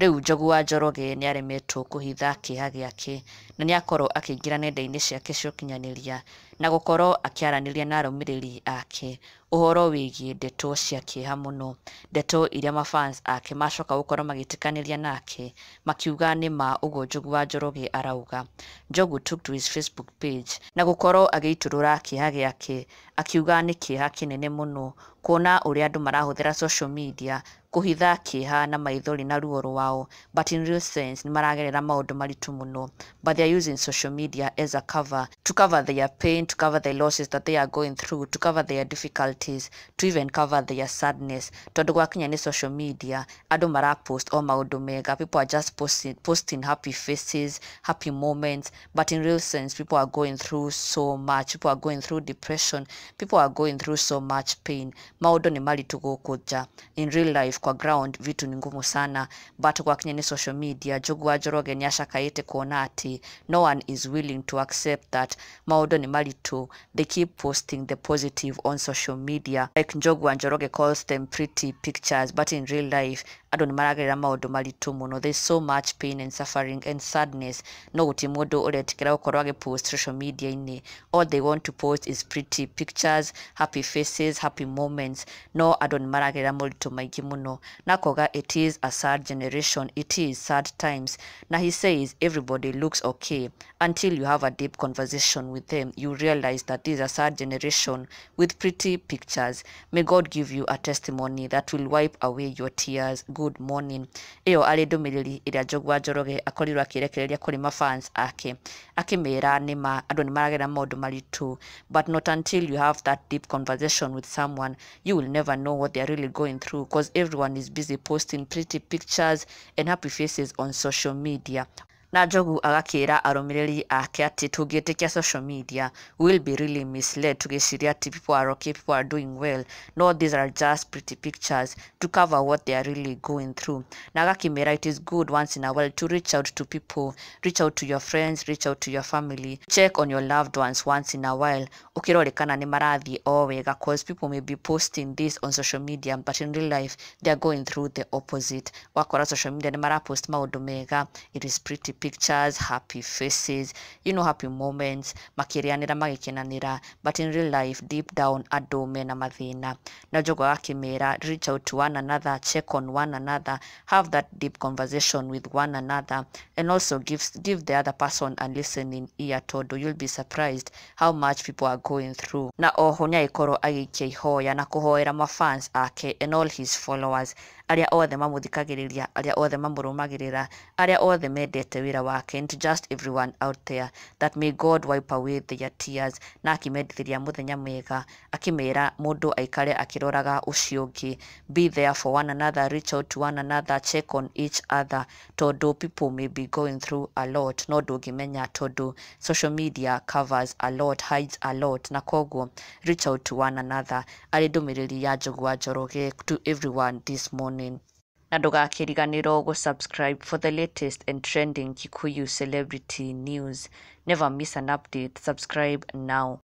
Riu Njogu wa Njoroge ni aremetwo kuhitha kĩeha gĩake na ni akorwo akĩingĩra nenda-inĩ ciake cia ũkinyanĩria na gũkorwo akĩaranĩria na arũmĩrĩri ake ũhoro wĩgiĩ ndeto cia kĩeha mũno, ndeto iria mafans ake macoka gũkorwo magĩtĩkanĩria nake makiuga nĩ ma ũguo Njogu wa Njoroge arauga. Njogu took to his Facebook page na gũkorwo agĩitũrũra kĩeha gĩake akiuga nĩ kĩeha kĩnene mũno kuona ũrĩa andũ marahũthĩra social media kuhitha kĩeha na maithori na ruo rwao, but in real sense ni maragerera maũndũ maritũ mũno, but they are using social media as a cover to cover their pain, to cover the losses that they are going through, to cover their difficulties, to even cover their sadness. Tondu gwakinya ni social media andũ marapost o maũndũ mega, people are just posting happy faces, happy moments, but in real sense people are going through so much, people are going through depression, people are going through so much pain. Maũndũ ni maritũ gũkũ nja. In real life kwa ground vitu ni ngumu sana, but kwa kinya ni social media Njogu wa Njoroge ni ashakaite kuona ati no one is willing to accept that maũndũ ni maritũ. They keep posting the positive on social media, like Njogu wa Njoroge calls them pretty pictures, but in real life andũ ni maragerera maũndũ maritũ mũno. There's so much pain and suffering and sadness. No guti mũndũ ũretikĩra gũkorwo agĩpost social media-inĩ. All they want to post is pretty pictures, happy faces, happy moments. No andũ ni maragerera moritũ maingĩ mũno. Nakoga it is a sad generation, it is sad times. Na he says everybody looks okay until you have a deep conversation with them. You realize that this is a sad generation with pretty pictures. May God give you a testimony that will wipe away your tears. Good morning. Iyo arĩ ndũmĩrĩri ĩrĩa Njogu wa Njoroge akorirwo akĩrekereria kũrĩ mafans ake akĩmera nĩma andũ nĩ maragera maũndũ maritũ, but not until you have that deep conversation with someone you will never know what they are really going through, because everyone is busy posting pretty pictures and happy faces on social media. Na Njogu agakĩra arũmĩrĩri ake ati tũngĩtĩkia social media we will be really misled tũgĩciria ati people are okay, people are doing well. No, these are just pretty pictures to cover what they are really going through. Na agakĩmera it is good once in a while to reach out to people, reach out to your friends, reach out to your family, check on your loved ones once in a while ũkĩrorĩkana nĩ marathiĩ o wega, because people may be posting this on social media but in real life they are going through the opposite. Wakora social media nĩ marapost maũndũ mega, it is pretty pictures, happy faces, you know, happy moments, makĩrĩanĩra magĩkenanĩra, but in real life deep down andũ mena mathĩna. Na Njogu akĩmera reach out to one another, check on one another, have that deep conversation with one another, and also give the other person a listening ear, tondu you'll be surprised how much people are going through. Na oho nĩagĩkorwo agĩikia ihoya na kũhoera mafans ake and all his followers, arĩa othe mamũthikagĩrĩria, arĩa othe mamũrũmagĩrĩra, arĩa othe mendete wĩra wake, and to just everyone out there that may God wipe away their tears. Na akĩmendithĩria mũthenya mwega akĩmera mũndũ aikare akĩroraga ũcio ũngĩ, be there for one another, reach out to one another, check on each other, tondu people may be going through a lot. No ndũngĩmenya tondu social media covers a lot, hides a lot, na koguo reach out to one another. Arĩ ndũmĩrĩri ya Njogu wa Njoroge to everyone this morning. Na ndũgakĩriganĩrwo gũ-subscribe for the latest and trending Kikuyu celebrity news. Never miss an update. Subscribe now.